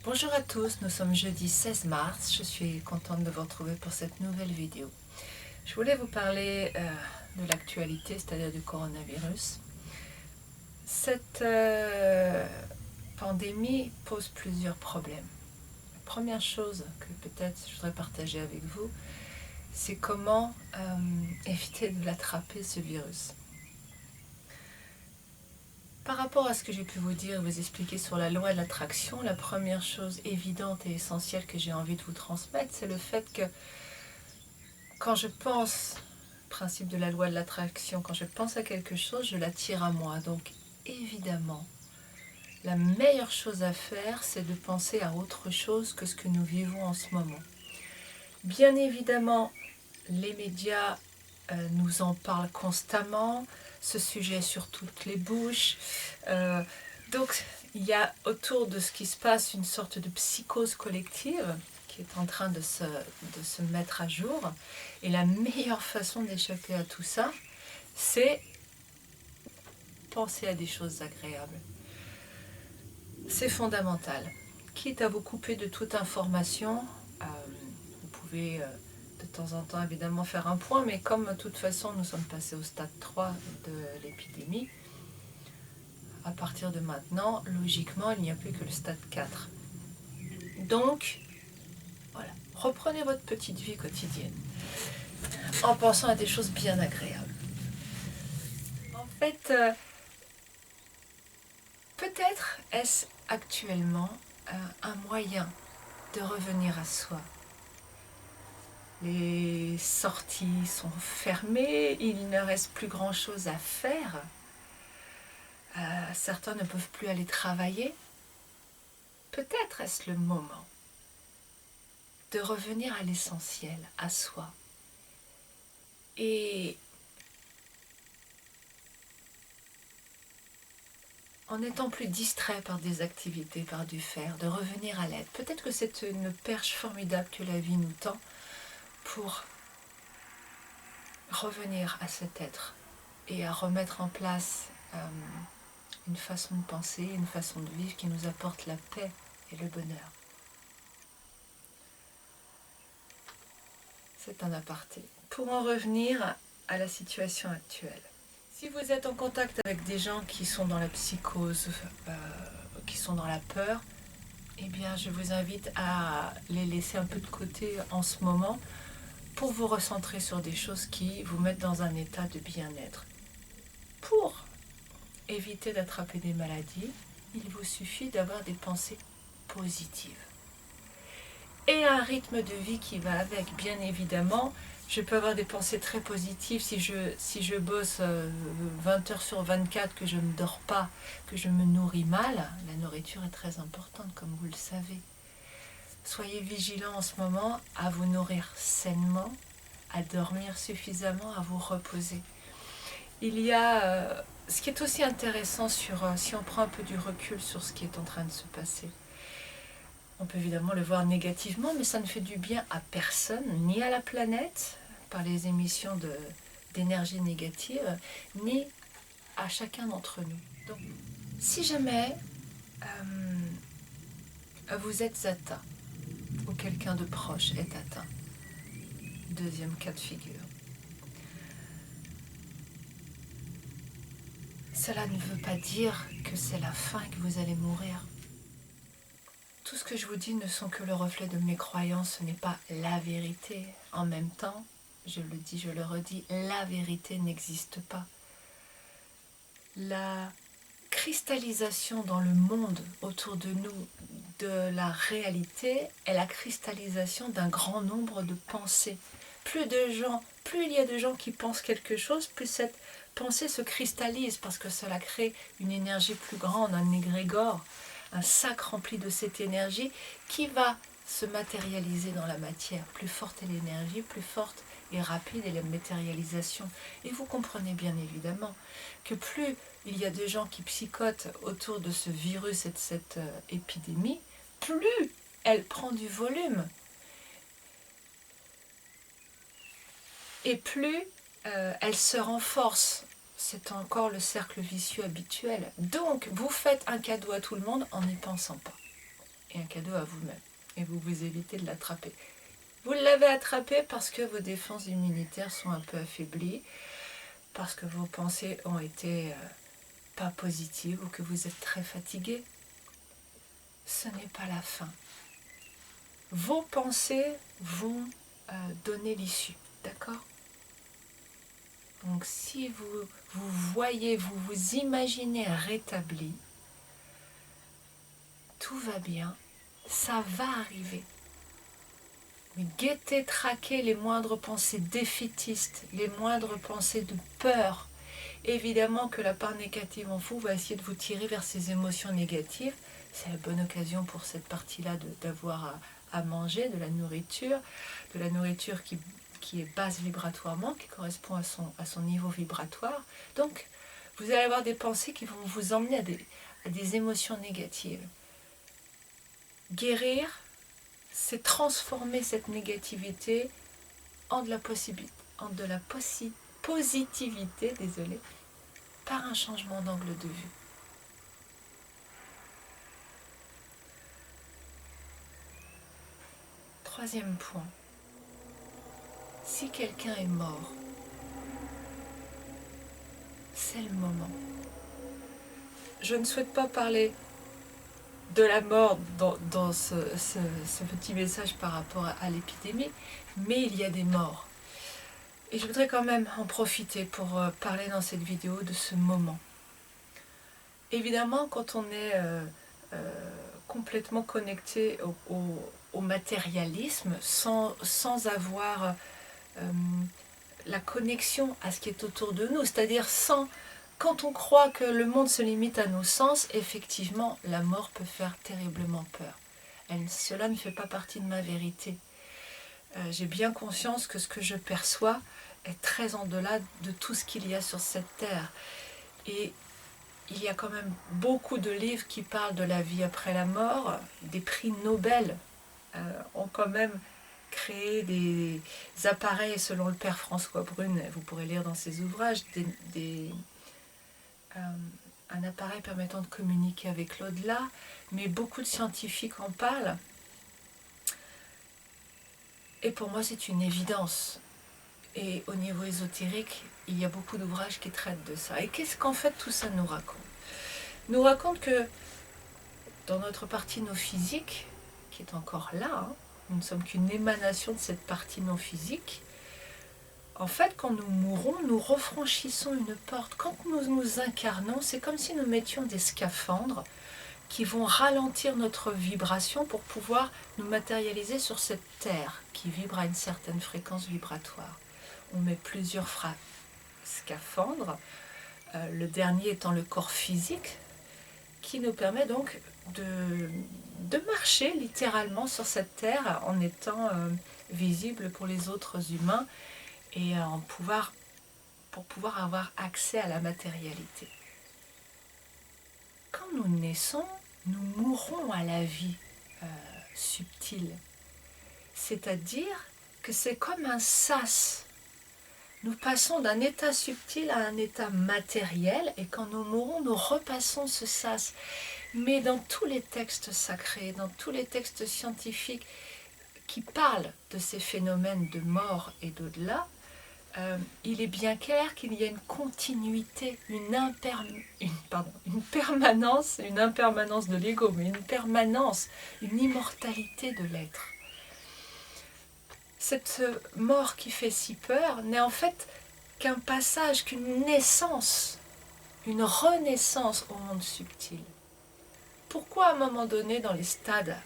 Bonjour à tous, nous sommes jeudi 16 mars, je suis contente de vous retrouver pour cette nouvelle vidéo. Je voulais vous parler de l'actualité, c'est-à-dire du coronavirus. Cette pandémie pose plusieurs problèmes. La première chose que peut-être je voudrais partager avec vous, c'est comment éviter de l'attraper, ce virus. Par rapport à ce que j'ai pu vous dire, vous expliquer sur la loi de l'attraction, la première chose évidente et essentielle que j'ai envie de vous transmettre, c'est le fait que quand je pense, principe de la loi de l'attraction, quand je pense à quelque chose, je l'attire à moi. Donc évidemment, la meilleure chose à faire, c'est de penser à autre chose que ce que nous vivons en ce moment. Bien évidemment, les médias nous en parlent constamment, ce sujet est sur toutes les bouches. Donc il y a autour de ce qui se passe une sorte de psychose collective qui est en train de se mettre à jour. Et la meilleure façon d'échapper à tout ça, c'est penser à des choses agréables. C'est fondamental. Quitte à vous couper de toute information, vous pouvez de temps en temps évidemment faire un point, mais comme de toute façon nous sommes passés au stade 3 de l'épidémie, à partir de maintenant, logiquement, il n'y a plus que le stade 4. Donc, voilà, reprenez votre petite vie quotidienne en pensant à des choses bien agréables. En fait, peut-être est-ce actuellement un moyen de revenir à soi. Les sorties sont fermées, il ne reste plus grand-chose à faire. Certains ne peuvent plus aller travailler. Peut-être est-ce le moment de revenir à l'essentiel, à soi. Et en n'étant plus distrait par des activités, par du faire, de revenir à l'aide. Peut-être que c'est une perche formidable que la vie nous tend pour revenir à cet être et à remettre en place une façon de penser, une façon de vivre qui nous apporte la paix et le bonheur. C'est un aparté. Pour en revenir à la situation actuelle. Si vous êtes en contact avec des gens qui sont dans la psychose, qui sont dans la peur, eh bien je vous invite à les laisser un peu de côté en ce moment pour vous recentrer sur des choses qui vous mettent dans un état de bien-être. Pour éviter d'attraper des maladies, il vous suffit d'avoir des pensées positives. Et un rythme de vie qui va avec, bien évidemment. Je peux avoir des pensées très positives si je bosse 20 heures sur 24, que je ne dors pas, que je me nourris mal. La nourriture est très importante, comme vous le savez. Soyez vigilants en ce moment à vous nourrir sainement, à dormir suffisamment, à vous reposer. Il y a ce qui est aussi intéressant si on prend un peu du recul sur ce qui est en train de se passer. On peut évidemment le voir négativement, mais ça ne fait du bien à personne, ni à la planète, par les émissions d'énergie négative, ni à chacun d'entre nous. Donc, si jamais vous êtes atteint, ou quelqu'un de proche est atteint, deuxième cas de figure, cela ne veut pas dire que c'est la fin et que vous allez mourir. Tout ce que je vous dis ne sont que le reflet de mes croyances, ce n'est pas la vérité. En même temps, je le dis, je le redis, la vérité n'existe pas. La cristallisation dans le monde autour de nous de la réalité est la cristallisation d'un grand nombre de pensées. Plus il y a de gens qui pensent quelque chose, plus cette pensée se cristallise parce que cela crée une énergie plus grande, un égrégore, un sac rempli de cette énergie qui va se matérialiser dans la matière. Plus forte est l'énergie, plus forte et rapide est la matérialisation. Et vous comprenez bien évidemment que plus il y a de gens qui psychotent autour de ce virus et de cette épidémie, plus elle prend du volume. Et plus elle se renforce. C'est encore le cercle vicieux habituel. Donc, vous faites un cadeau à tout le monde en n'y pensant pas. et un cadeau à vous-même. Et vous vous évitez de l'attraper. Vous l'avez attrapé parce que vos défenses immunitaires sont un peu affaiblies, parce que vos pensées ont été pas positives ou que vous êtes très fatigué. Ce n'est pas la fin. Vos pensées vont donner l'issue, d'accord? Donc si vous voyez, vous vous imaginez rétabli, tout va bien, ça va arriver. Mais guettez, traquez les moindres pensées défaitistes, les moindres pensées de peur. Évidemment que la part négative en vous va essayer de vous tirer vers ces émotions négatives. C'est la bonne occasion pour cette partie-là d'avoir à manger de la nourriture qui est basse vibratoirement, qui correspond à son niveau vibratoire. Donc, vous allez avoir des pensées qui vont vous emmener à des émotions négatives. Guérir, c'est transformer cette négativité en de la positivité, désolé, par un changement d'angle de vue. Troisième point. Si quelqu'un est mort, c'est le moment. Je ne souhaite pas parler de la mort dans ce petit message par rapport à l'épidémie, mais il y a des morts. Et je voudrais quand même en profiter pour parler dans cette vidéo de ce moment. Évidemment, quand on est complètement connecté au matérialisme, sans avoir la connexion à ce qui est autour de nous, c'est-à-dire quand on croit que le monde se limite à nos sens, effectivement, la mort peut faire terriblement peur. Cela ne fait pas partie de ma vérité. J'ai bien conscience que ce que je perçois est très en delà de tout ce qu'il y a sur cette terre. Et il y a quand même beaucoup de livres qui parlent de la vie après la mort. Des prix Nobel ont quand même créé des appareils, selon le père François Brune, vous pourrez lire dans ses ouvrages, un appareil permettant de communiquer avec l'au-delà, mais beaucoup de scientifiques en parlent. Et pour moi, c'est une évidence. Et au niveau ésotérique, il y a beaucoup d'ouvrages qui traitent de ça. Et qu'est-ce qu'en fait tout ça nous raconte? Nous raconte que dans notre partie non physique, qui est encore là, nous ne sommes qu'une émanation de cette partie non physique, en fait, quand nous mourons, nous refranchissons une porte. Quand nous nous incarnons, c'est comme si nous mettions des scaphandres qui vont ralentir notre vibration pour pouvoir nous matérialiser sur cette terre qui vibre à une certaine fréquence vibratoire. On met plusieurs scaphandres, le dernier étant le corps physique, qui nous permet donc de marcher littéralement sur cette terre en étant visible pour les autres humains et pour pouvoir avoir accès à la matérialité. Quand nous naissons, nous mourrons à la vie subtile. C'est-à-dire que c'est comme un sas. Nous passons d'un état subtil à un état matériel et quand nous mourons, nous repassons ce sas. Mais dans tous les textes sacrés, dans tous les textes scientifiques qui parlent de ces phénomènes de mort et d'au-delà, il est bien clair qu'il y a une continuité, une impermanence de l'ego, mais une permanence, une immortalité de l'être. Cette mort qui fait si peur n'est en fait qu'un passage, qu'une naissance, une renaissance au monde subtil. Pourquoi à un moment donné, dans les stades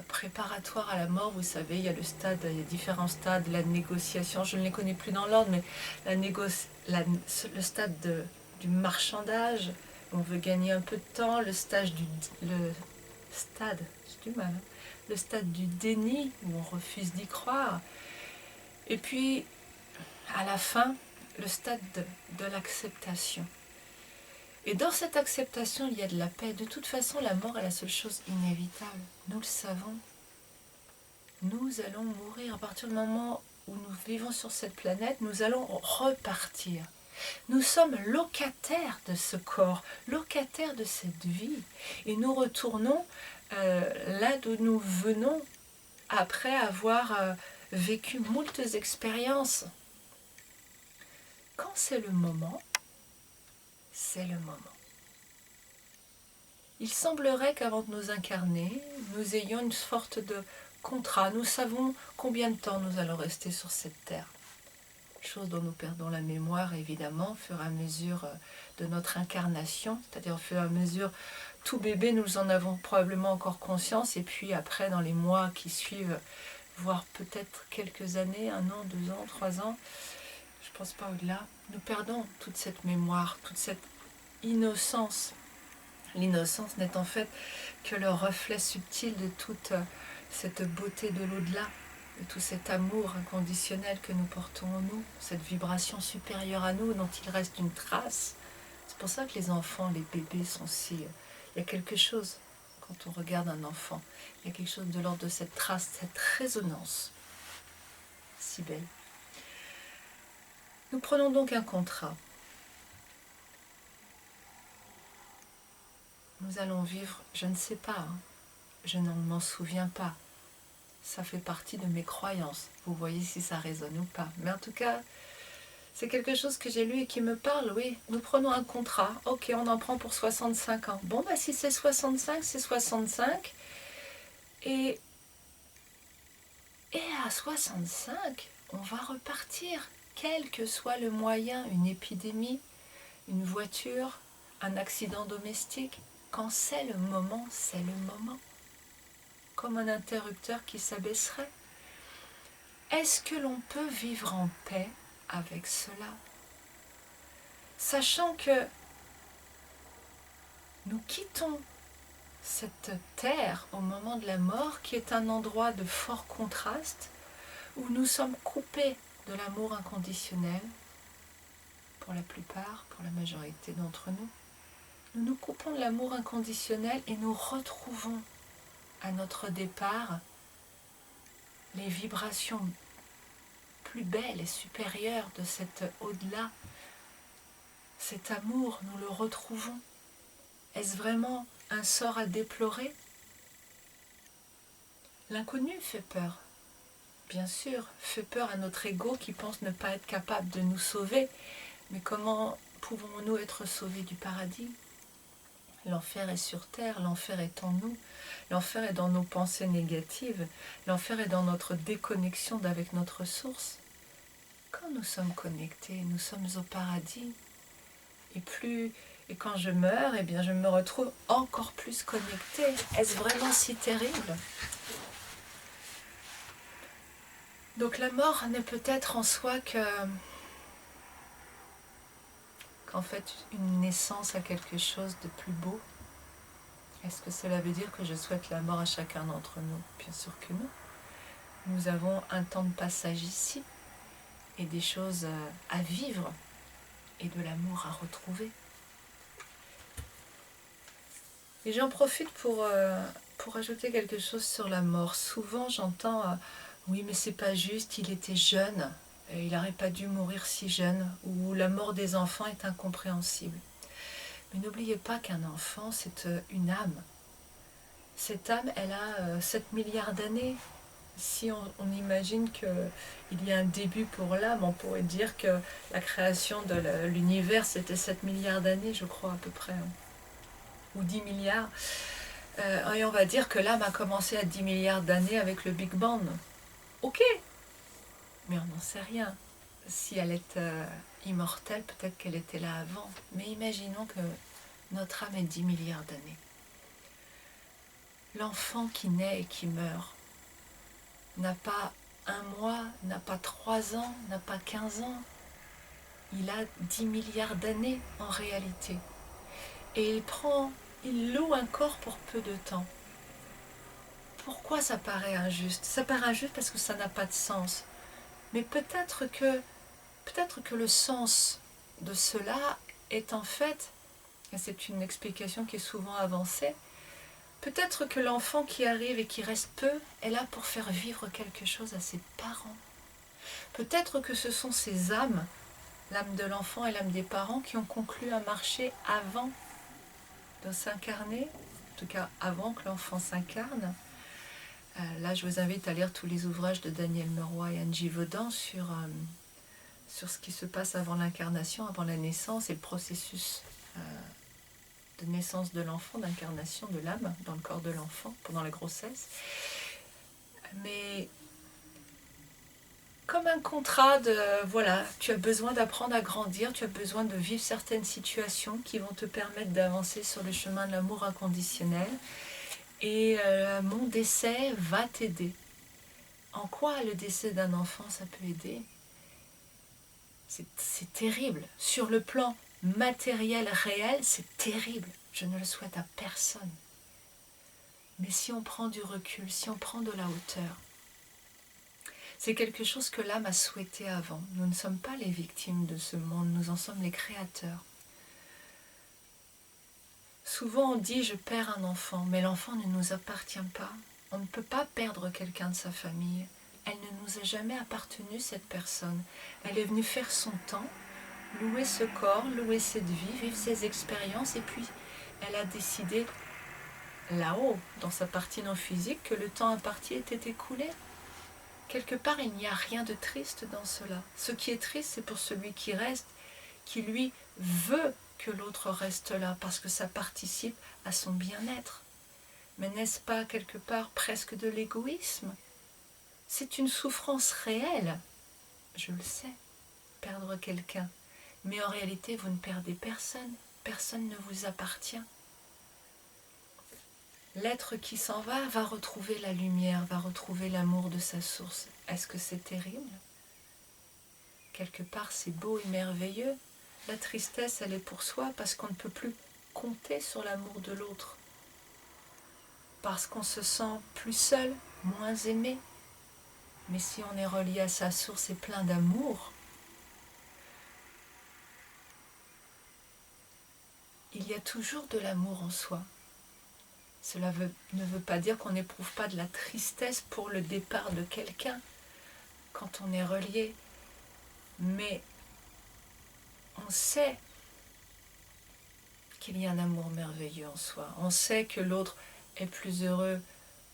préparatoires à la mort, vous savez, il y a différents stades, la négociation, je ne les connais plus dans l'ordre, mais le stade du marchandage, on veut gagner un peu de temps, le stade du déni, où on refuse d'y croire, et puis à la fin, le stade de l'acceptation. Et dans cette acceptation, il y a de la paix. De toute façon, la mort est la seule chose inévitable. Nous le savons. Nous allons mourir. À partir du moment où nous vivons sur cette planète, nous allons repartir. Nous sommes locataires de ce corps, locataires de cette vie. Et nous retournons là d'où nous venons après avoir vécu moultes expériences. Quand c'est le moment, c'est le moment. Il semblerait qu'avant de nous incarner, nous ayons une sorte de contrat. Nous savons combien de temps nous allons rester sur cette terre. Chose dont nous perdons la mémoire, évidemment, au fur et à mesure de notre incarnation. C'est-à-dire au fur et à mesure, tout bébé, nous en avons probablement encore conscience. Et puis après, dans les mois qui suivent, voire peut-être quelques années, 1 an, 2 ans, 3 ans, je ne pense pas au-delà, nous perdons toute cette mémoire, toute cette innocence. L'innocence n'est en fait que le reflet subtil de toute cette beauté de l'au-delà, de tout cet amour inconditionnel que nous portons en nous, cette vibration supérieure à nous dont il reste une trace. C'est pour ça que les enfants, les bébés sont si... Il y a quelque chose, quand on regarde un enfant, il y a quelque chose de l'ordre de cette trace, cette résonance si belle. Nous prenons donc un contrat. Nous allons vivre, je ne sais pas, je ne m'en souviens pas. Ça fait partie de mes croyances. Vous voyez si ça résonne ou pas. Mais en tout cas, c'est quelque chose que j'ai lu et qui me parle, oui. Nous prenons un contrat. Ok, on en prend pour 65 ans. Bon, bah si c'est 65, c'est 65. Et à 65, on va repartir. Quel que soit le moyen, une épidémie, une voiture, un accident domestique. Quand c'est le moment, c'est le moment. Comme un interrupteur qui s'abaisserait. Est-ce que l'on peut vivre en paix avec cela? Sachant que nous quittons cette terre au moment de la mort, qui est un endroit de fort contraste, où nous sommes coupés de l'amour inconditionnel, pour la plupart, pour la majorité d'entre nous. Nous nous coupons de l'amour inconditionnel et nous retrouvons à notre départ les vibrations plus belles et supérieures de cet au-delà. Cet amour, nous le retrouvons. Est-ce vraiment un sort à déplorer? L'inconnu fait peur. Bien sûr, fait peur à notre ego qui pense ne pas être capable de nous sauver. Mais comment pouvons-nous être sauvés du paradis? L'enfer est sur terre, l'enfer est en nous, l'enfer est dans nos pensées négatives, l'enfer est dans notre déconnexion d'avec notre source. Quand nous sommes connectés, nous sommes au paradis. Et quand je meurs, eh bien je me retrouve encore plus connectée. Est-ce vraiment si terrible? Donc la mort n'est peut-être en soi qu'en fait une naissance à quelque chose de plus beau. Est-ce que cela veut dire que je souhaite la mort à chacun d'entre nous? Bien sûr que non. Nous avons un temps de passage ici et des choses à vivre et de l'amour à retrouver. Et j'en profite pour ajouter quelque chose sur la mort. Souvent j'entends oui mais c'est pas juste, il était jeune, et il n'aurait pas dû mourir si jeune, ou la mort des enfants est incompréhensible. Mais n'oubliez pas qu'un enfant c'est une âme. Cette âme elle a 7 milliards d'années. Si on imagine qu'il y a un début pour l'âme, on pourrait dire que la création de l'univers c'était 7 milliards d'années je crois à peu près. Ou 10 milliards. Et on va dire que l'âme a commencé à 10 milliards d'années avec le Big Bang. Ok, mais on n'en sait rien. Si elle est immortelle, peut-être qu'elle était là avant. Mais imaginons que notre âme ait 10 milliards d'années. L'enfant qui naît et qui meurt n'a pas 1 mois, n'a pas 3 ans, n'a pas 15 ans. Il a 10 milliards d'années en réalité. Et il loue un corps pour peu de temps. Pourquoi ça paraît injuste? Ça paraît injuste parce que ça n'a pas de sens. Mais peut-être que le sens de cela est en fait, et c'est une explication qui est souvent avancée, peut-être que l'enfant qui arrive et qui reste peu est là pour faire vivre quelque chose à ses parents. Peut-être que ce sont ces âmes, l'âme de l'enfant et l'âme des parents, qui ont conclu un marché avant de s'incarner, tout cas avant que l'enfant s'incarne. Là, je vous invite à lire tous les ouvrages de Daniel Leroy et Angie Vaudan sur ce qui se passe avant l'incarnation, avant la naissance et le processus de naissance de l'enfant, d'incarnation de l'âme dans le corps de l'enfant pendant la grossesse. Mais comme un contrat de, voilà, tu as besoin d'apprendre à grandir, tu as besoin de vivre certaines situations qui vont te permettre d'avancer sur le chemin de l'amour inconditionnel. Et mon décès va t'aider. En quoi le décès d'un enfant, ça peut aider? C'est terrible. Sur le plan matériel réel, c'est terrible. Je ne le souhaite à personne. Mais si on prend du recul, si on prend de la hauteur, c'est quelque chose que l'âme a souhaité avant. Nous ne sommes pas les victimes de ce monde, nous en sommes les créateurs. Souvent on dit « je perds un enfant », mais l'enfant ne nous appartient pas. On ne peut pas perdre quelqu'un de sa famille. Elle ne nous a jamais appartenu, cette personne. Elle est venue faire son temps, louer ce corps, louer cette vie, vivre ses expériences, et puis elle a décidé là-haut, dans sa partie non physique, que le temps imparti était écoulé. Quelque part, il n'y a rien de triste dans cela. Ce qui est triste, c'est pour celui qui reste, qui lui veut que l'autre reste là, parce que ça participe à son bien-être. Mais n'est-ce pas quelque part presque de l'égoïsme? C'est une souffrance réelle, je le sais, perdre quelqu'un. Mais en réalité, vous ne perdez personne. Personne ne vous appartient. L'être qui s'en va retrouver la lumière, va retrouver l'amour de sa source. Est-ce que c'est terrible? Quelque part, c'est beau et merveilleux. La tristesse, elle est pour soi parce qu'on ne peut plus compter sur l'amour de l'autre. Parce qu'on se sent plus seul, moins aimé. Mais si on est relié à sa source et plein d'amour, il y a toujours de l'amour en soi. Cela ne veut pas dire qu'on n'éprouve pas de la tristesse pour le départ de quelqu'un quand on est relié. Mais on sait qu'il y a un amour merveilleux en soi. On sait que l'autre est plus heureux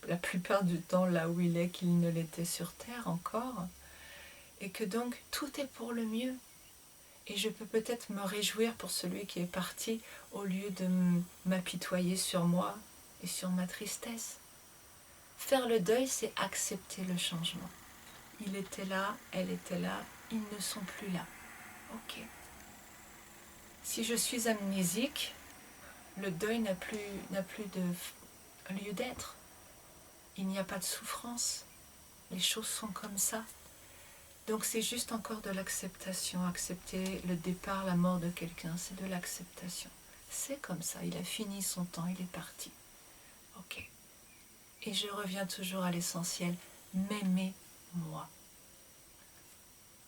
la plupart du temps là où il est qu'il ne l'était sur Terre encore. Et que donc tout est pour le mieux. Et je peux peut-être me réjouir pour celui qui est parti au lieu de m'apitoyer sur moi et sur ma tristesse. Faire le deuil, c'est accepter le changement. Il était là, elle était là, ils ne sont plus là. Ok. Si je suis amnésique, le deuil n'a plus de lieu d'être. Il n'y a pas de souffrance. Les choses sont comme ça. Donc c'est juste encore de l'acceptation. Accepter le départ, la mort de quelqu'un, c'est de l'acceptation. C'est comme ça, il a fini son temps, il est parti. Ok. Et je reviens toujours à l'essentiel, m'aimer moi.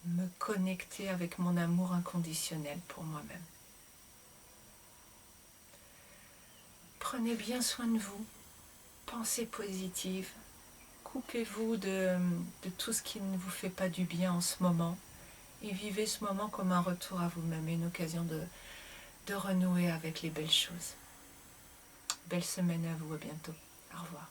Me connecter avec mon amour inconditionnel pour moi-même. Prenez bien soin de vous, pensez positive, coupez-vous de tout ce qui ne vous fait pas du bien en ce moment et vivez ce moment comme un retour à vous-même, une occasion de renouer avec les belles choses. Belle semaine à vous, à bientôt. Au revoir.